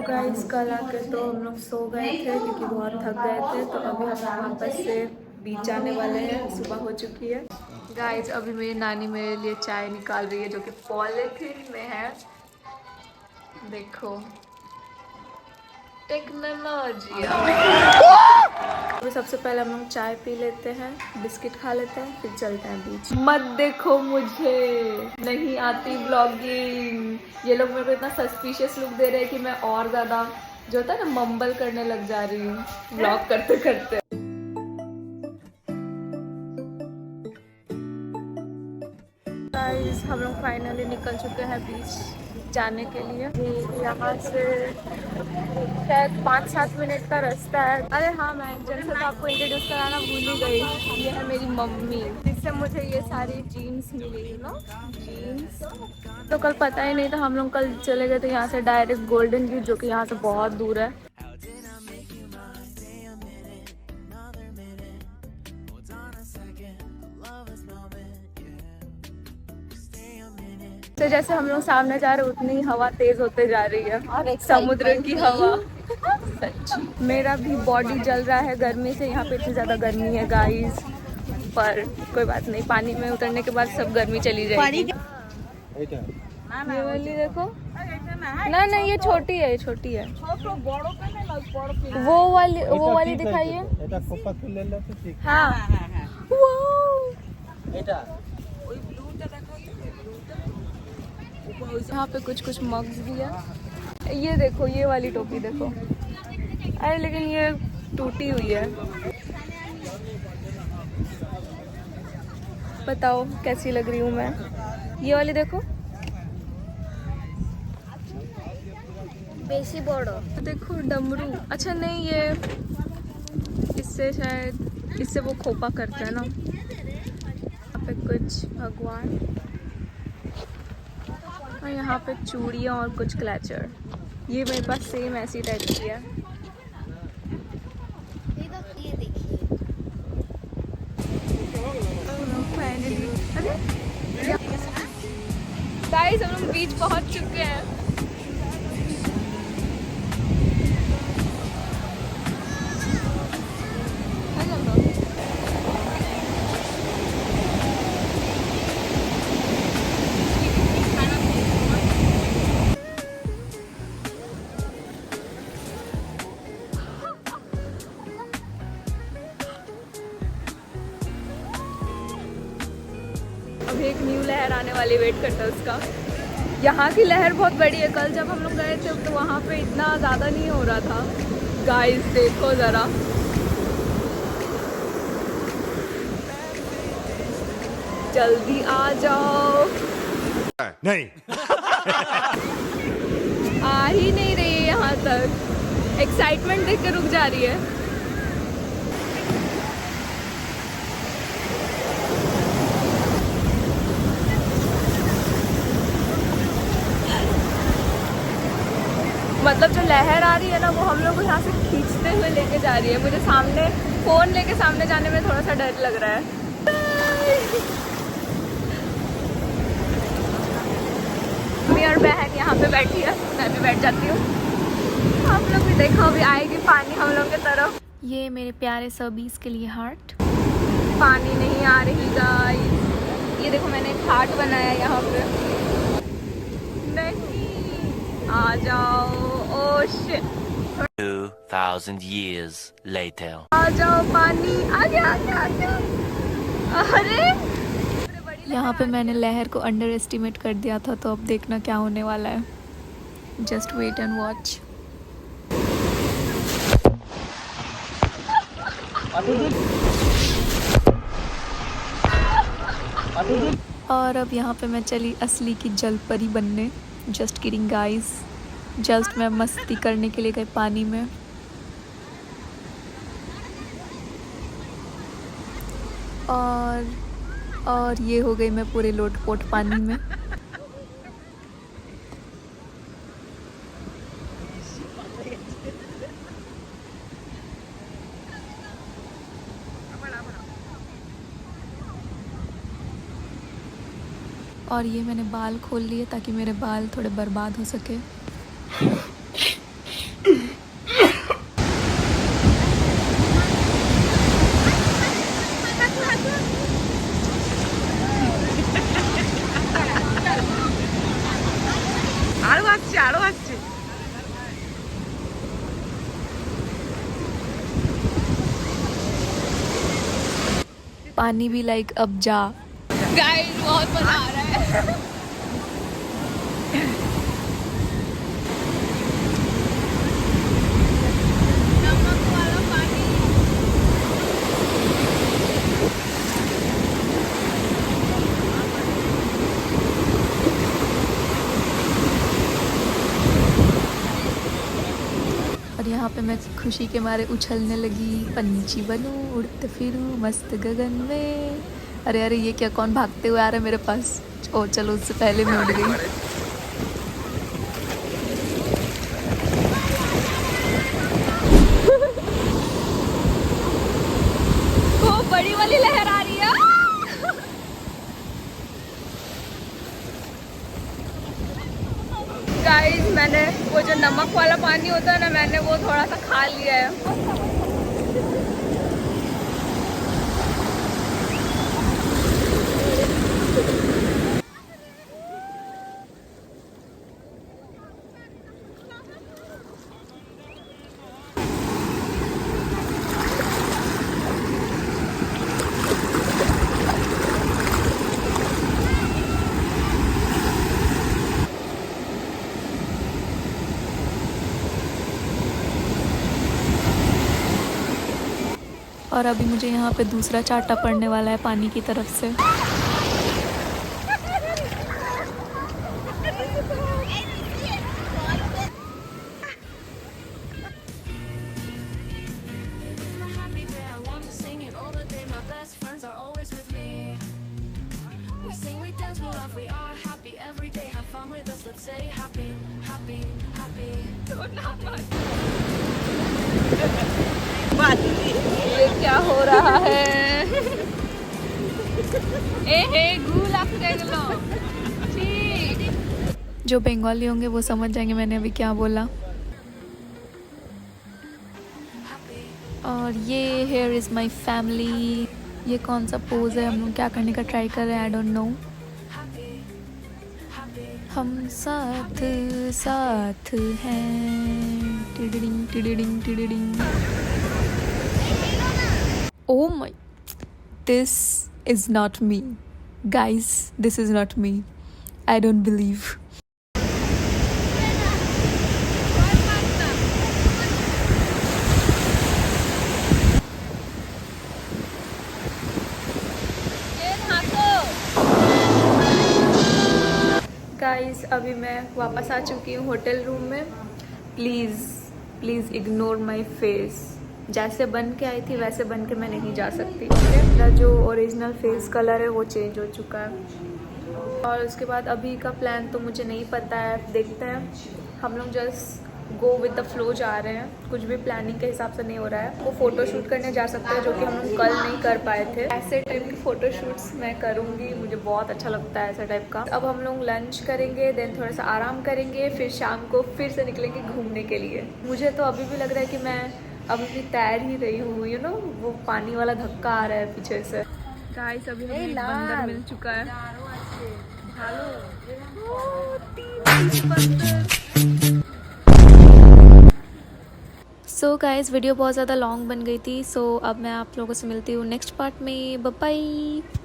Guys कल आके तो हम लोग सो गए थे क्योंकि बहुत थक गए थे, तो अभी हम वापस से बीच जाने वाले हैं। सुबह हो चुकी है। गाइस अभी मेरी नानी मेरे लिए चाय निकाल रही है जो कि पॉलिथीन में है। देखो टेक्नोलॉजी। अभी सबसे पहले हम लोग चाय पी लेते हैं, बिस्किट खा लेते हैं, फिर चलते हैं बीच। मत देखो मुझे, नहीं आती ब्लॉगिंग। ये लोग मेरे को इतना सस्पिशियस लुक दे रहे हैं कि मैं और ज्यादा जो होता है ना मम्बल करने लग जा रही हूँ ब्लॉग करते करते। गाइस हम लोग फाइनली निकल चुके हैं बीच जाने के लिए। यहाँ से शायद 5-7 मिनट का रास्ता है। अरे हाँ, मैं जैसे तो आपको इंट्रोड्यूस कराना भूल ही गई। ये है मेरी मम्मी, जिससे मुझे ये सारी जीन्स मिली ना। जीन्स तो कल पता ही नहीं था। हम लोग कल चले गए थे यहाँ से डायरेक्ट गोल्डन व्यू, जो कि यहाँ से बहुत दूर है। तो जैसे हम लोग सामने जा रहे उतनी हवा तेज होते जा रही है, समुद्र की हवा। सच्ची मेरा भी बॉडी जल रहा है गर्मी से। यहाँ पे इतनी ज़्यादा गर्मी है गाइस, पर कोई बात नहीं, पानी में उतरने के बाद सब गर्मी चली जाएगी। ये वाली देखो ना, नहीं ये छोटी है, ये छोटी है। वो वाली दिखाइए। हाँ यहाँ पे कुछ मग्स भी है। ये देखो, ये वाली टोपी देखो। अरे लेकिन ये टूटी हुई है। बताओ कैसी लग रही हूँ मैं। ये वाली देखो, बेसी बड़ो। देखो डमरू। अच्छा नहीं, ये इससे शायद इससे वो खोपा करते हैं ना। यहाँ पे कुछ भगवान और यहाँ पे चूड़ियाँ और कुछ क्लचर। ये मेरे पास सेम ऐसी टाइप की है। गाइस हम लोग बीच पहुँच चुके हैं। अभी एक न्यू लहर आने वाली वेट करता है उसका। यहाँ की लहर बहुत बड़ी है। कल जब हम लोग गए थे तो वहाँ पे इतना ज़्यादा नहीं हो रहा था। गाइस देखो ज़रा, जल्दी आ जाओ। नहीं आ ही नहीं रही है यहाँ तक। एक्साइटमेंट देख के रुक जा रही है। मतलब जो लहर आ रही है ना, वो हम लोग को यहाँ से खींचते हुए लेके जा रही है। मुझे सामने फोन लेके सामने जाने में थोड़ा सा डर लग रहा है। मम्मी और बहन यहाँ पे बैठी है, मैं भी बैठ जाती हूँ। आप लोग भी देखो, अभी आएगी पानी हम लोग की तरफ। ये मेरे प्यारे सबीस के लिए हार्ट। पानी नहीं आ रही गाइस। ये देखो मैंने एक हार्ट बनाया यहाँ पे। नहीं आ जाओ। Oh shit. 2000 years later. आ जाओ, पानी आ गया, आ गया, आ गया। अरे यहाँ पे मैंने लहर को अंडर एस्टिमेट कर दिया था, तो अब देखना क्या होने वाला है। Just wait and watch. और अब यहाँ पे मैं चली असली की जलपरी बनने। जस्ट किडिंग गाइस, जस्ट मैं मस्ती करने के लिए गई पानी में। और ये हो गई मैं पूरे लोटपोट पानी में। और ये मैंने बाल खोल लिए ताकि मेरे बाल थोड़े बर्बाद हो सके। আরো আসছে। पानी भी लाइक अब जा। गाइस बहुत मजा आ रहा है। नमक वाला पानी। और यहाँ पे मैं खुशी के मारे उछलने लगी, पंछी बनूं उड़ते फिरूं मस्त गगन में। अरे अरे ये क्या, कौन भागते हुए आ रहा है मेरे पास? ओ चलो, उससे पहले मैं उड़ गई। खूब बड़ी वाली लहर आ रही है। गाइस मैंने वो जो नमक वाला पानी होता है ना, मैंने वो थोड़ा सा खा लिया है। और अभी मुझे यहाँ पे दूसरा चाटा पड़ने वाला है पानी की तरफ से। ये क्या हो रहा है? ए हे गुला लो। जो बंगाली होंगे वो समझ जाएंगे मैंने अभी क्या बोला। और ये हेयर इज़ माई फैमिली। ये कौन सा पोज है, हम लोग क्या करने का ट्राई कर रहे हैं, आई डोंट नो। हम साथ साथ हैं, टिडिडिंग टिडिडिंग टिडिडिंग। Oh my, this is not me. Guys, this is not me. I don't believe. Guys अभी मैं वापस आ चुकी हूँ होटल रूम में। Please please ignore my face. जैसे बन के आई थी वैसे बन के मैं नहीं जा सकती। मेरा जो ओरिजिनल फेस कलर है वो चेंज हो चुका है। और उसके बाद अभी का प्लान तो मुझे नहीं पता है, देखते हैं। हम लोग just go with the flow जा रहे हैं, कुछ भी प्लानिंग के हिसाब से नहीं हो रहा है। वो फ़ोटो शूट करने जा सकते हैं जो कि हम लोग कल नहीं कर पाए थे। ऐसे टाइप की फ़ोटो शूट्स मैं करूँगी, मुझे बहुत अच्छा लगता है ऐसा टाइप का। अब हम लोग लंच करेंगे, देन थोड़ा सा आराम करेंगे, फिर शाम को फिर से निकलेंगे घूमने के लिए। मुझे तो अभी भी लग रहा है कि मैं अभी भी तैर ही रही हूँ, यू नो, वो पानी वाला धक्का आ रहा है पीछे से। गाइस अभी हमें एक बंदर मिल चुका है। सो गाइस वीडियो बहुत ज़्यादा लॉन्ग बन गई थी। सो अब मैं आप लोगों से मिलती हूँ नेक्स्ट पार्ट में। Bye bye.